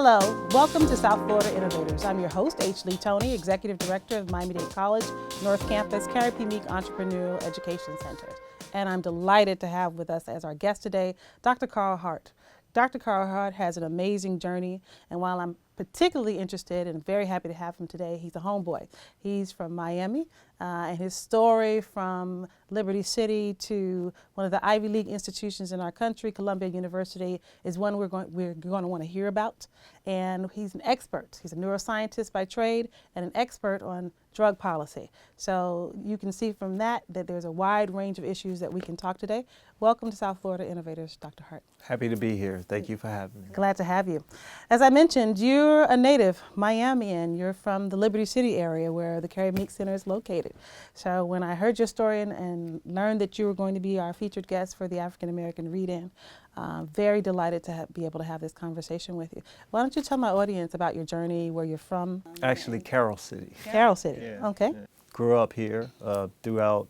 Hello, welcome to South Florida Innovators. I'm your host, H. Lee Tony, Executive Director of Miami-Dade College, North Campus, Carrie P. Meek Entrepreneurial Education Center. And I'm delighted to have with us as our guest today, Dr. Carl Hart. Dr. Carl Hart has an amazing journey, and while I'm particularly interested and very happy to have him today, he's a homeboy. He's from Miami, and his story from Liberty City to one of the Ivy League institutions in our country, Columbia University, is one we're going to want to hear about. And he's an expert. He's a neuroscientist by trade and an expert on drug policy. So you can see from that there's a wide range of issues that we can talk today. Welcome to South Florida Innovators, Dr. Hart. Happy to be here. Thank you for having me. Glad to have you. As I mentioned, you're a native Miamian. You're from the Liberty City area where the Carrie Meek Center is located. So when I heard your story and learned that you were going to be our featured guest for the African American Read-In, very delighted to be able to have this conversation with you. Why don't you tell my audience about your journey, where you're from? Actually, Carroll City. Carroll City, Yeah, okay. yeah. Grew up here throughout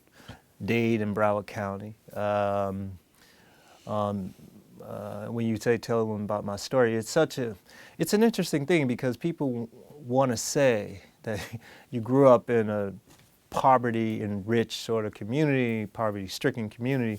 Dade and Broward County. When you tell them about my story, it's an interesting thing because people want to say that you grew up in a poverty-enriched sort of community, poverty-stricken community,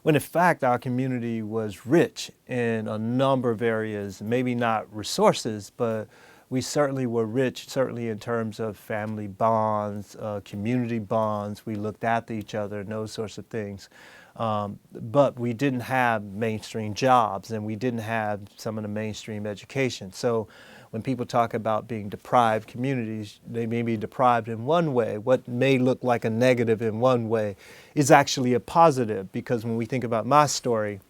when in fact our community was rich in a number of areas, maybe not resources, but we certainly were rich, certainly in terms of family bonds, community bonds. We looked after each other and those sorts of things. But we didn't have mainstream jobs and we didn't have some of the mainstream education. So when people talk about being deprived communities, they may be deprived in one way. What may look like a negative in one way is actually a positive, because when we think about my story,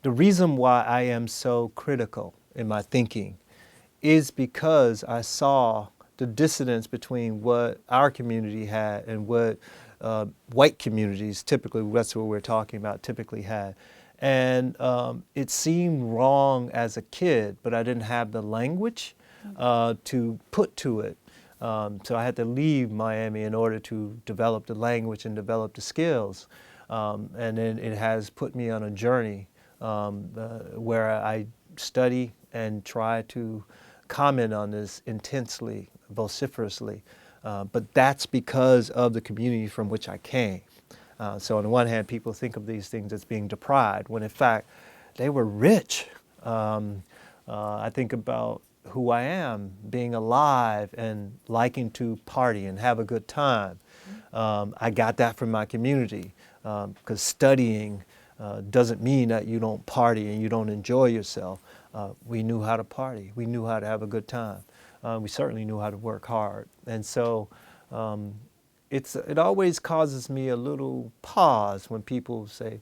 the reason why I am so critical in my thinking is because I saw the dissonance between what our community had and what white communities, typically, that's what we're talking about, typically had. And it seemed wrong as a kid, but I didn't have the language to put to it. So I had to leave Miami in order to develop the language and develop the skills. And then it has put me on a journey where I study and try to comment on this intensely, vociferously. But that's because of the community from which I came. So on the one hand, people think of these things as being deprived, when in fact, they were rich. I think about who I am, being alive and liking to party and have a good time. I got that from my community, because studying doesn't mean that you don't party and you don't enjoy yourself. We knew how to party. We knew how to have a good time. We certainly knew how to work hard. And so it always causes me a little pause when people say,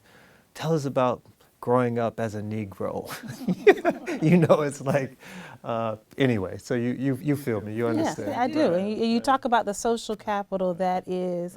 tell us about growing up as a Negro. It's like, anyway, so you feel me, you understand. Yeah, I do. Right. And you talk about the social capital that is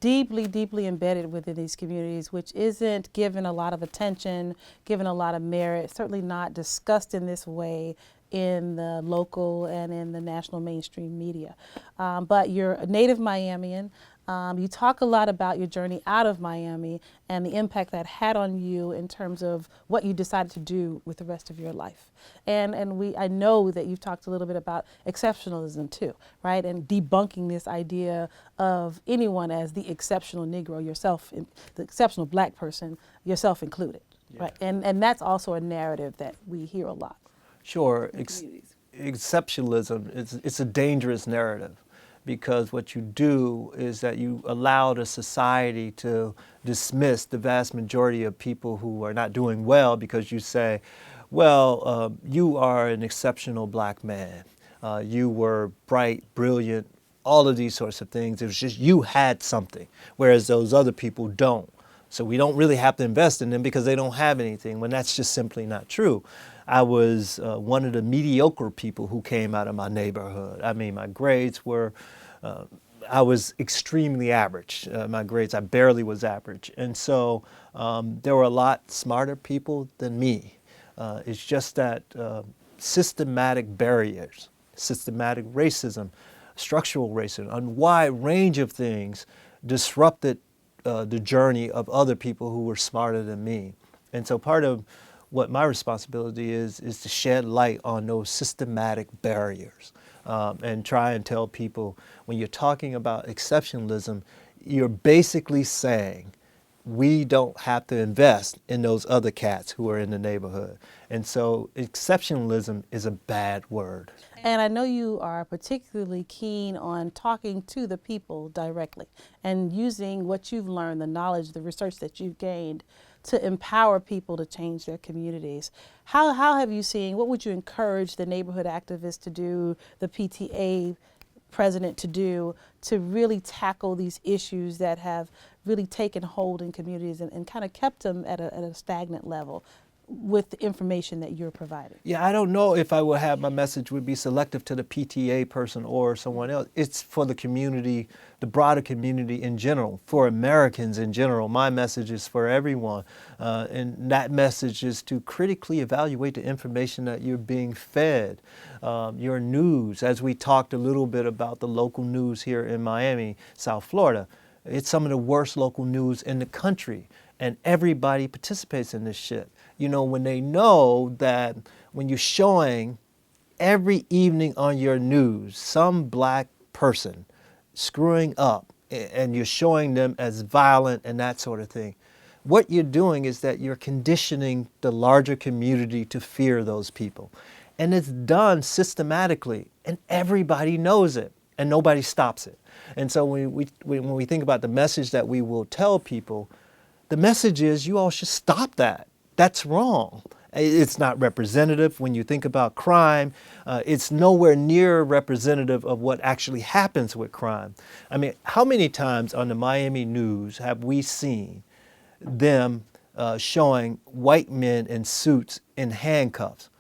deeply, deeply embedded within these communities, which isn't given a lot of attention, given a lot of merit, certainly not discussed in this way in the local and in the national mainstream media. But you're a native Miamian. You talk a lot about your journey out of Miami and the impact that had on you in terms of what you decided to do with the rest of your life. And I know that you've talked a little bit about exceptionalism too, right? And debunking this idea of anyone as the exceptional Negro, yourself, the exceptional Black person, yourself included, right? And that's also a narrative that we hear a lot. Sure, exceptionalism, it's a dangerous narrative, because what you do is that you allow the society to dismiss the vast majority of people who are not doing well, because you say, well, you are an exceptional Black man. You were bright, brilliant, all of these sorts of things. It was just you had something, whereas those other people don't. So we don't really have to invest in them because they don't have anything, when that's just simply not true. I was one of the mediocre people who came out of my neighborhood. I mean, my grades were, I was extremely average. My grades, I barely was average. And so there were a lot smarter people than me. It's just that systematic barriers, systematic racism, structural racism, a wide range of things disrupted the journey of other people who were smarter than me. And so part of what my responsibility is to shed light on those systematic barriers and try and tell people when you're talking about exceptionalism, you're basically saying we don't have to invest in those other cats who are in the neighborhood. And so exceptionalism is a bad word. And I know you are particularly keen on talking to the people directly and using what you've learned, the knowledge, the research that you've gained to empower people to change their communities. How have you seen, what would you encourage the neighborhood activists to do, the PTA president to do, to really tackle these issues that have really taken hold in communities and kind of kept them at a stagnant level with the information that you're providing? Yeah, I don't know if I would have my message would be selective to the PTA person or someone else. It's for the community, the broader community in general, for Americans in general. My message is for everyone. And that message is to critically evaluate the information that you're being fed. Your news, as we talked a little bit about the local news here in Miami, South Florida, it's some of the worst local news in the country. And everybody participates in this shit. You know, when they know that when you're showing every evening on your news some black person screwing up and you're showing them as violent and that sort of thing, what you're doing is that you're conditioning the larger community to fear those people. And it's done systematically, and everybody knows it, and nobody stops it. And so when we think about the message that we will tell people, the message is you all should stop that. That's wrong. It's not representative. When you think about crime, it's nowhere near representative of what actually happens with crime. I mean, how many times on the Miami news have we seen them showing white men in suits in handcuffs,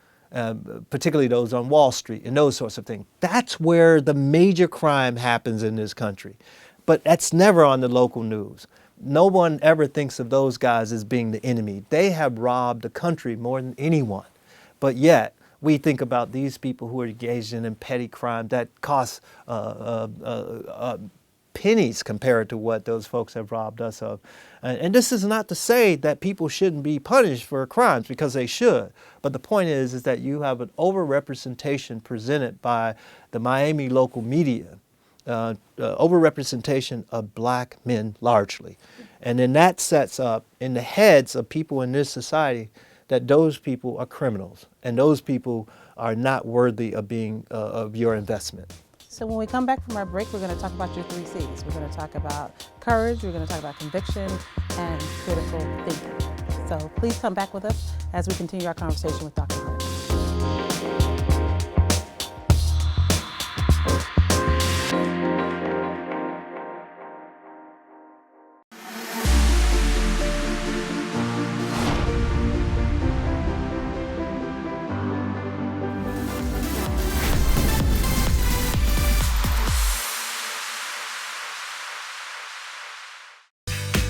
particularly those on Wall Street and those sorts of things? That's where the major crime happens in this country. But that's never on the local news. No one ever thinks of those guys as being the enemy. They have robbed the country more than anyone. But yet, we think about these people who are engaged in petty crime that cost pennies compared to what those folks have robbed us of. And this is not to say that people shouldn't be punished for crimes, because they should. But the point is that you have an overrepresentation presented by the Miami local media. Overrepresentation of black men largely. And then that sets up in the heads of people in this society that those people are criminals and those people are not worthy of being of your investment. So when we come back from our break, we're going to talk about your 3 C's. We're going to talk about courage, we're going to talk about conviction, and critical thinking. So please come back with us as we continue our conversation with Dr. Hart.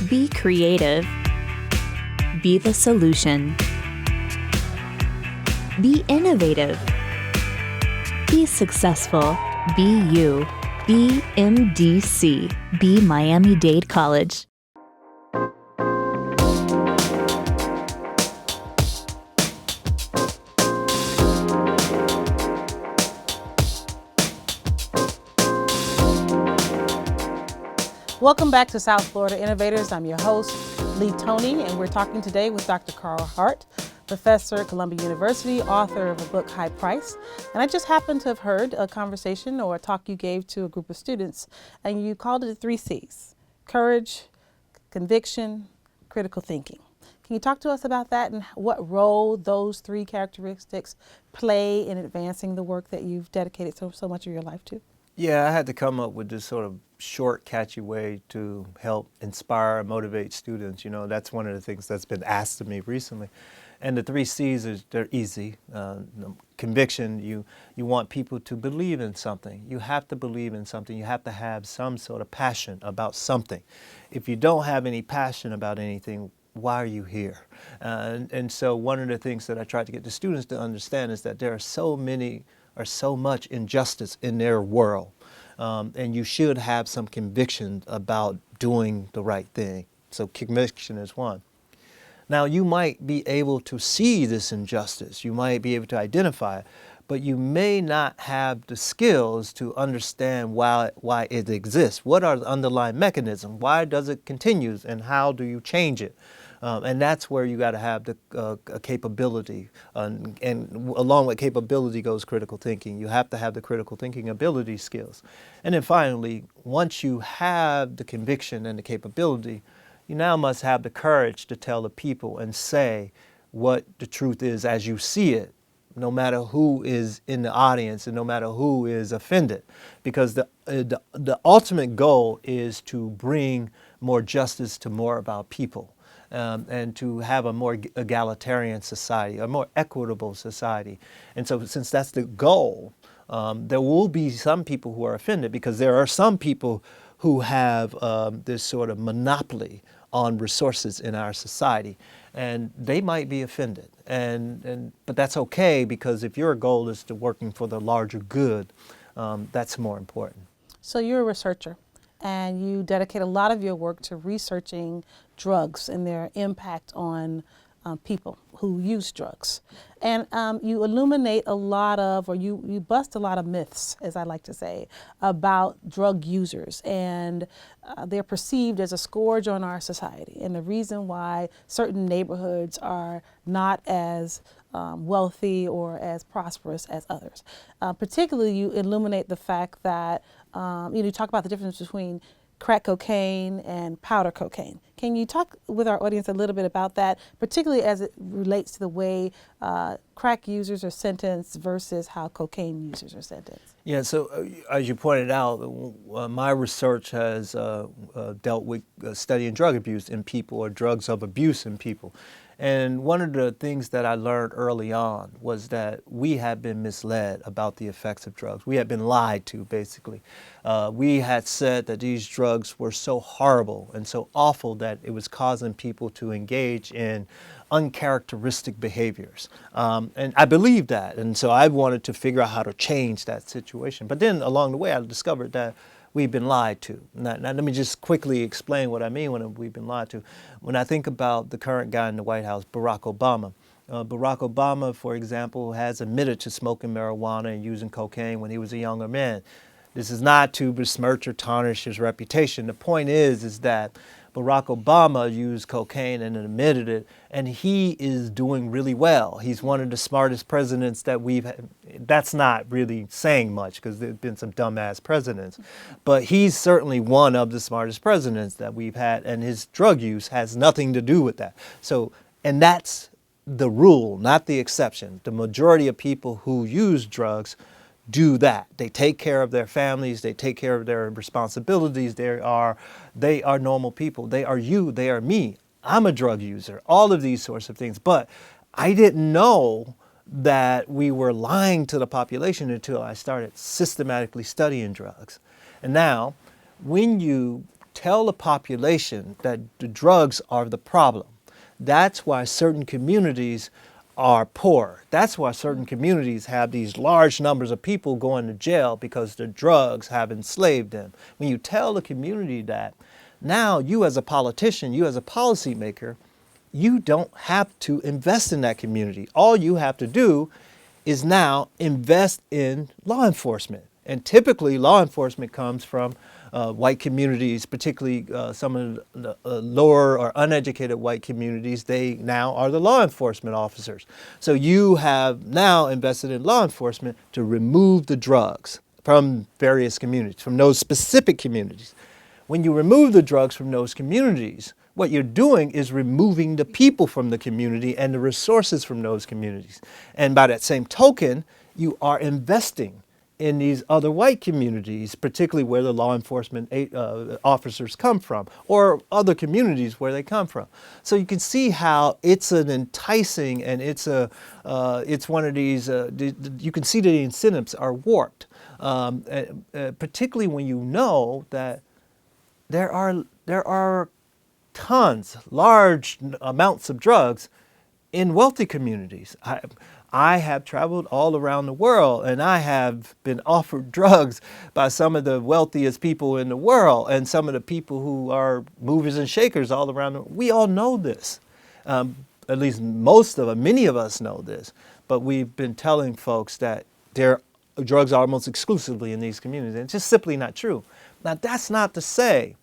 Be creative. Be the solution. Be innovative. Be successful. Be you. Be MDC. Be Miami-Dade College. Welcome back to South Florida Innovators. I'm your host, Lee Tony, and we're talking today with Dr. Carl Hart, professor at Columbia University, author of a book, High Price. And I just happened to have heard a conversation or a talk you gave to a group of students, and you called it the 3 C's: courage, conviction, critical thinking. Can you talk to us about that and what role those 3 characteristics play in advancing the work that you've dedicated so much of your life to? Yeah, I had to come up with this sort of short, catchy way to help inspire and motivate students. You know, that's one of the things that's been asked of me recently. And the 3 C's, they're easy. Conviction, you want people to believe in something. You have to believe in something. You have to have some sort of passion about something. If you don't have any passion about anything, why are you here? And so one of the things that I try to get the students to understand is that there are so much injustice in their world. And you should have some conviction about doing the right thing. So conviction is one. Now, you might be able to see this injustice, you might be able to identify it, but you may not have the skills to understand why it exists. What are the underlying mechanisms? Why does it continue, and how do you change it? And that's where you got to have the capability, and along with capability goes critical thinking. You have to have the critical thinking ability skills. And then finally, once you have the conviction and the capability, you now must have the courage to tell the people and say what the truth is as you see it, no matter who is in the audience and no matter who is offended. Because the ultimate goal is to bring more justice to more of our people, and to have a more egalitarian society, a more equitable society. And so since that's the goal, there will be some people who are offended, because there are some people who have this sort of monopoly on resources in our society, and they might be offended. But that's okay, because if your goal is to working for the larger good, that's more important. So you're a researcher, and you dedicate a lot of your work to researching drugs and their impact on people who use drugs. And you illuminate a lot of, or you bust a lot of myths, as I like to say, about drug users. And they're perceived as a scourge on our society, and the reason why certain neighborhoods are not as wealthy or as prosperous as others. Particularly, you illuminate the fact that you talk about the difference between crack cocaine and powder cocaine. Can you talk with our audience a little bit about that, particularly as it relates to the way crack users are sentenced versus how cocaine users are sentenced? Yeah, so as you pointed out, my research has dealt with studying drug abuse in people, or drugs of abuse in people. And one of the things that I learned early on was that we had been misled about the effects of drugs. We had been lied to, basically. We had said that these drugs were so horrible and so awful that it was causing people to engage in uncharacteristic behaviors. And I believed that, and so I wanted to figure out how to change that situation. But then along the way, I discovered that we've been lied to. Now, let me just quickly explain what I mean when we've been lied to. When I think about the current guy in the White House, Barack Obama. Barack Obama, for example, has admitted to smoking marijuana and using cocaine when he was a younger man. This is not to besmirch or tarnish his reputation. The point is that Barack Obama used cocaine and admitted it, and he is doing really well. He's one of the smartest presidents that we've had. That's not really saying much, because there have been some dumbass presidents. But he's certainly one of the smartest presidents that we've had, and his drug use has nothing to do with that. So, and that's the rule, not the exception. The majority of people who use drugs do that. They take care of their families, they take care of their responsibilities, they are normal people. They are you, they are me. I'm a drug user, all of these sorts of things. But I didn't know that we were lying to the population until I started systematically studying drugs. And now, when you tell the population that the drugs are the problem, that's why certain communities are poor. That's why certain communities have these large numbers of people going to jail, because the drugs have enslaved them. When you tell the community that, now you as a politician, you as a policymaker, you don't have to invest in that community. All you have to do is now invest in law enforcement. And typically law enforcement comes from white communities, particularly some of the lower or uneducated white communities. They now are the law enforcement officers. So you have now invested in law enforcement to remove the drugs from various communities, from those specific communities. When you remove the drugs from those communities, what you're doing is removing the people from the community and the resources from those communities. And by that same token, you are investing in these other white communities, particularly where the law enforcement officers come from, or other communities where they come from. So you can see how it's an enticing, and it's one of these, you can see the incentives are warped, particularly when you know that there are tons, large amounts of drugs in wealthy communities. I have traveled all around the world, and I have been offered drugs by some of the wealthiest people in the world, and some of the people who are movers and shakers all around the world. We all know this. At least many of us know this, but we've been telling folks that drugs are almost exclusively in these communities, and it's just simply not true. Now, that's not to say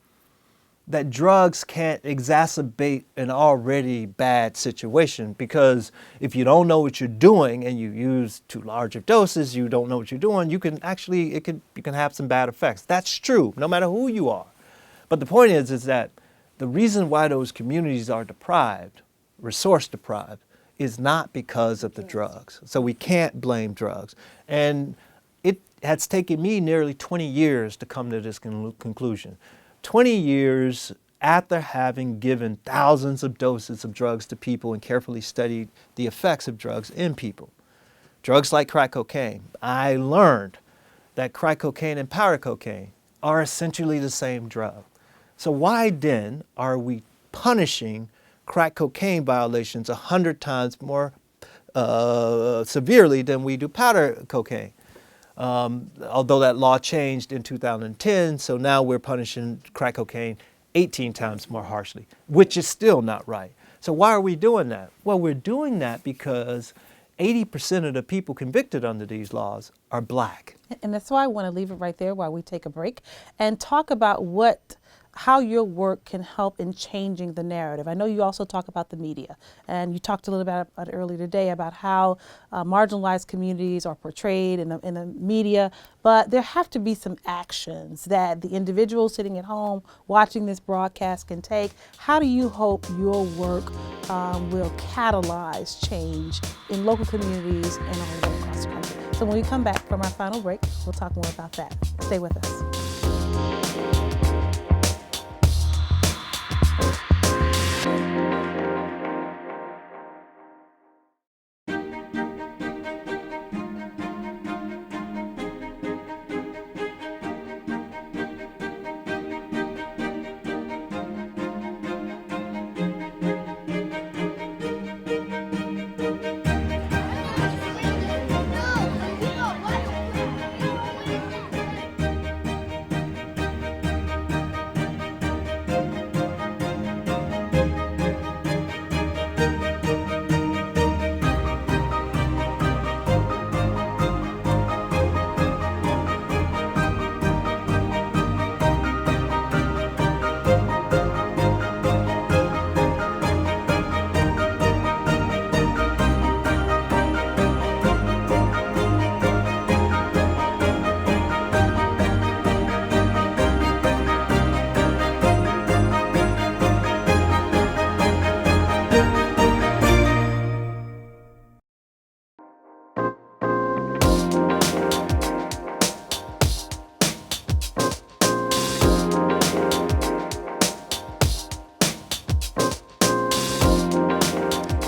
that drugs can't exacerbate an already bad situation, because if you don't know what you're doing and you use too large of doses, you don't know what you're doing, you can have some bad effects. That's true, no matter who you are. But the point is that the reason why those communities are deprived, resource deprived, is not because of the drugs. So we can't blame drugs. And it has taken me nearly 20 years to come to this conclusion. 20 years after having given thousands of doses of drugs to people and carefully studied the effects of drugs in people. Drugs like crack cocaine. I learned that crack cocaine and powder cocaine are essentially the same drug. So why then are we punishing crack cocaine violations 100 times more severely than we do powder cocaine? Although that law changed in 2010, so now we're punishing crack cocaine 18 times more harshly, which is still not right. So why are we doing that? Well, we're doing that because 80% of the people convicted under these laws are black. And that's why I want to leave it right there while we take a break and talk about how your work can help in changing the narrative. I know you also talk about the media, and you talked a little bit about earlier today about how marginalized communities are portrayed in the media, but there have to be some actions that the individual sitting at home watching this broadcast can take. How do you hope your work will catalyze change in local communities and all the way across the country? So when we come back from our final break, we'll talk more about that. Stay with us.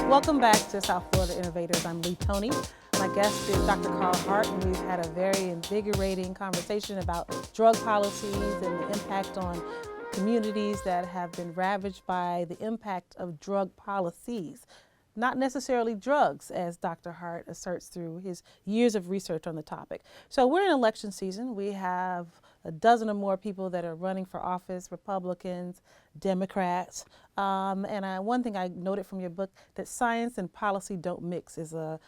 Welcome back to South Florida Innovators. I'm Lee Tony. My guest is Dr. Carl Hart, and we've had a very invigorating conversation about drug policies and the impact on communities that have been ravaged by the impact of drug policies. Not necessarily drugs, as Dr. Hart asserts through his years of research on the topic. So we're in election season. We have a dozen or more people that are running for office, Republicans, Democrats. One thing I noted from your book, that science and policy don't mix, is a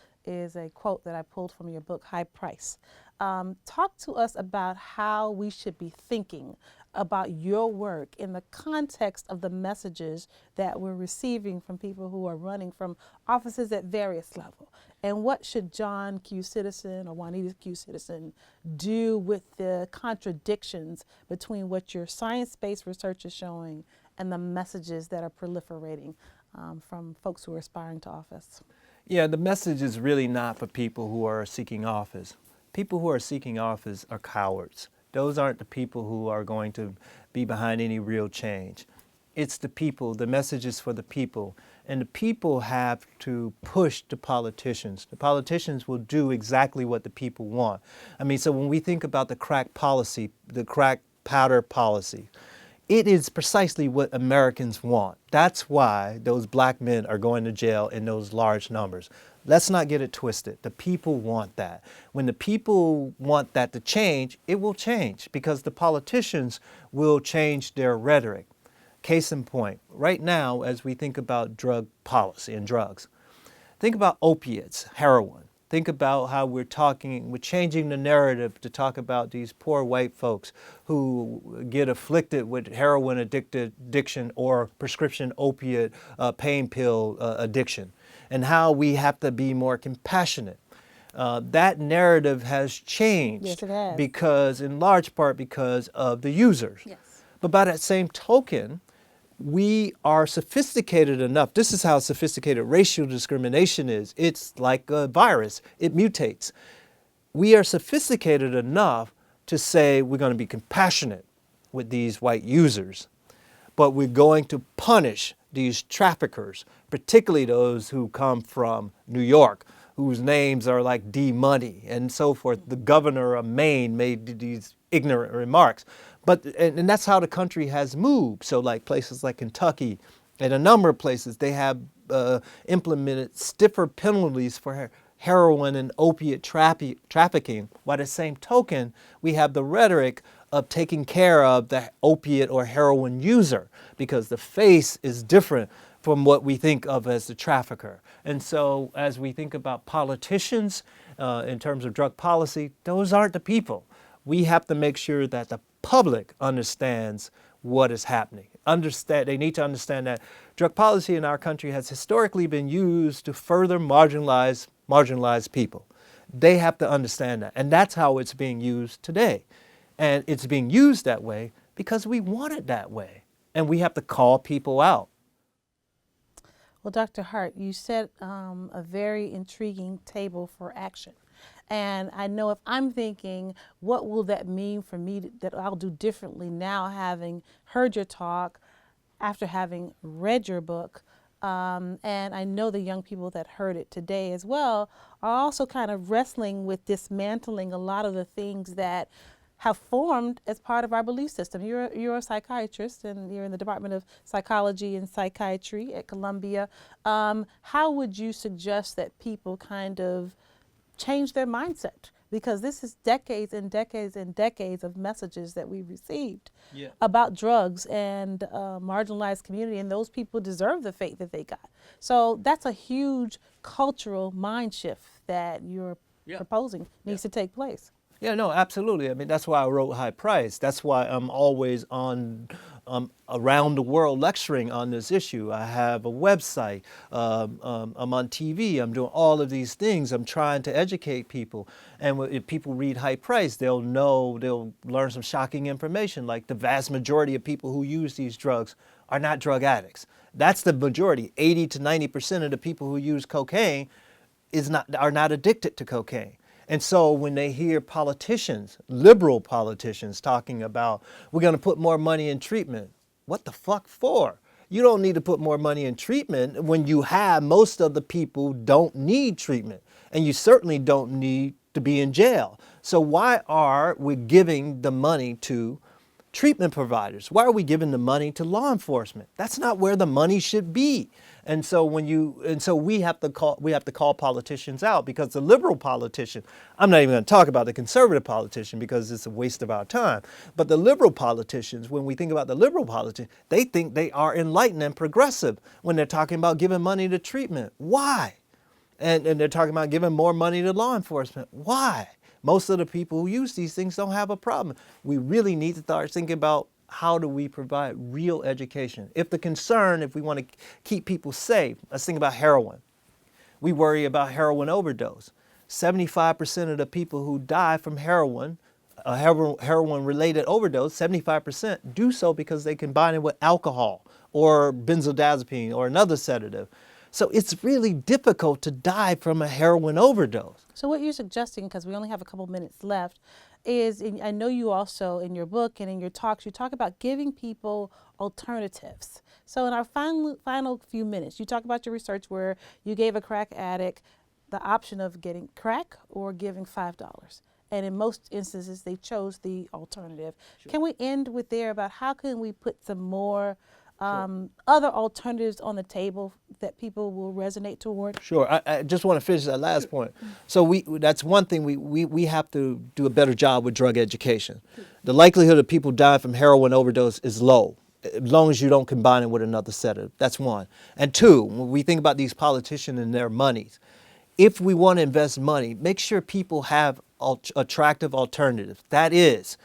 quote that I pulled from your book, High Price. Talk to us about how we should be thinking about your work in the context of the messages that we're receiving from people who are running from offices at various levels. And what should John Q. Citizen or Juanita Q. Citizen do with the contradictions between what your science-based research is showing and the messages that are proliferating from folks who are aspiring to office? Yeah, the message is really not for people who are seeking office. People who are seeking office are cowards. Those aren't the people who are going to be behind any real change. It's the people. The message is for the people. And the people have to push the politicians. The politicians will do exactly what the people want. I mean, so when we think about the crack policy, the crack powder policy, it is precisely what Americans want. That's why those black men are going to jail in those large numbers. Let's not get it twisted. The people want that. When the people want that to change, it will change because the politicians will change their rhetoric. Case in point, right now, as we think about drug policy and drugs, think about opiates, heroin. Think about how we're changing the narrative to talk about these poor white folks who get afflicted with heroin addiction or prescription opiate pain pill addiction, and how we have to be more compassionate. That narrative has changed. Yes, it has. Because, in large part, because of the users. Yes. But by that same token, we are sophisticated enough. This is how sophisticated racial discrimination is. It's like a virus. It mutates. We are sophisticated enough to say we're going to be compassionate with these white users, but we're going to punish these traffickers, particularly those who come from New York, whose names are like D Money and so forth. The governor of Maine made these ignorant remarks. And that's how the country has moved. So like places like Kentucky and a number of places, they have implemented stiffer penalties for heroin and opiate trafficking. By the same token, we have the rhetoric of taking care of the opiate or heroin user because the face is different from what we think of as the trafficker. And so as we think about politicians in terms of drug policy, those aren't the people. We have to make sure that the public understands what is happening. They need to understand that drug policy in our country has historically been used to further marginalize people. They have to understand that. And that's how it's being used today. And it's being used that way because we want it that way. And we have to call people out. Well, Dr. Hart, you set a very intriguing table for action. And I know if I'm thinking, what will that mean for me that I'll do differently now, having heard your talk, after having read your book, and I know the young people that heard it today as well are also kind of wrestling with dismantling a lot of the things that have formed as part of our belief system. You're a psychiatrist and you're in the Department of Psychology and Psychiatry at Columbia. How would you suggest that people kind of change their mindset? Because this is decades and decades and decades of messages that we've received about drugs and marginalized community, and those people deserve the fate that they got. So that's a huge cultural mind shift that you're proposing needs to take place. Yeah, no, absolutely. I mean, that's why I wrote High Price. That's why I'm always on around the world lecturing on this issue. I have a website. I'm on TV. I'm doing all of these things. I'm trying to educate people. And if people read High Price, they'll learn some shocking information, like the vast majority of people who use these drugs are not drug addicts. That's the majority. 80 to 90% of the people who use cocaine are not addicted to cocaine. And so when they hear politicians, liberal politicians, talking about, we're going to put more money in treatment, what the fuck for? You don't need to put more money in treatment when you have most of the people don't need treatment. And you certainly don't need to be in jail. So why are we giving the money to treatment providers? Why are we giving the money to law enforcement? That's not where the money should be. And so we have to call politicians out, because the liberal politician, I'm not even going to talk about the conservative politician because it's a waste of our time, but the liberal politicians, when we think about the liberal politicians, they think they are enlightened and progressive when they're talking about giving money to treatment. Why? And they're talking about giving more money to law enforcement. Why? Most of the people who use these things don't have a problem. We really need to start thinking about, how do we provide real education? If we want to keep people safe, let's think about heroin. We worry about heroin overdose. 75% of the people who die from heroin, heroin-related overdose, 75% do so because they combine it with alcohol or benzodiazepine or another sedative. So it's really difficult to die from a heroin overdose. So what you're suggesting, because we only have a couple minutes left, is, I know you also in your book and in your talks, you talk about giving people alternatives. So in our final few minutes, you talk about your research where you gave a crack addict the option of getting crack or giving $5. And in most instances, they chose the alternative. Sure. Can we end with there about how can we put some more other alternatives on the table that people will resonate toward? Sure. I just want to finish that last point. So that's one thing we have to do a better job with drug education. The likelihood of people dying from heroin overdose is low. as long as you don't combine it with another sedative. That's one. And two, when we think about these politicians and their monies, if we want to invest money, make sure people have attractive alternatives. That is,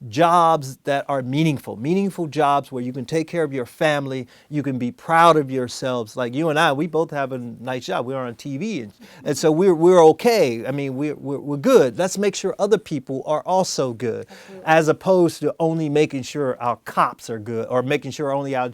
jobs that are meaningful jobs where you can take care of your family, you can be proud of yourselves. Like you and I, we both have a nice job. We're on TV, and so we're okay. I mean, we're good. Let's make sure other people are also good, as opposed to only making sure our cops are good or making sure only our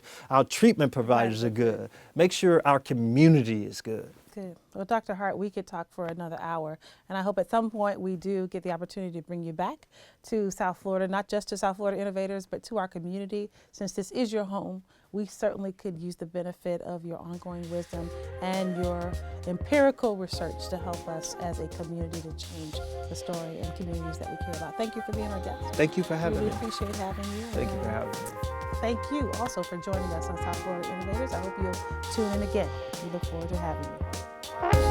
treatment providers are good. Make sure our community is good. Good. Well, Dr. Hart, we could talk for another hour, and I hope at some point we do get the opportunity to bring you back to South Florida, not just to South Florida Innovators, but to our community. Since this is your home, we certainly could use the benefit of your ongoing wisdom and your empirical research to help us as a community to change the story and communities that we care about. Thank you for being our guest. Thank you for having me. We appreciate having you. Thank you for having me. Thank you also for joining us on South Florida Innovators. I hope you'll tune in again. We look forward to having you.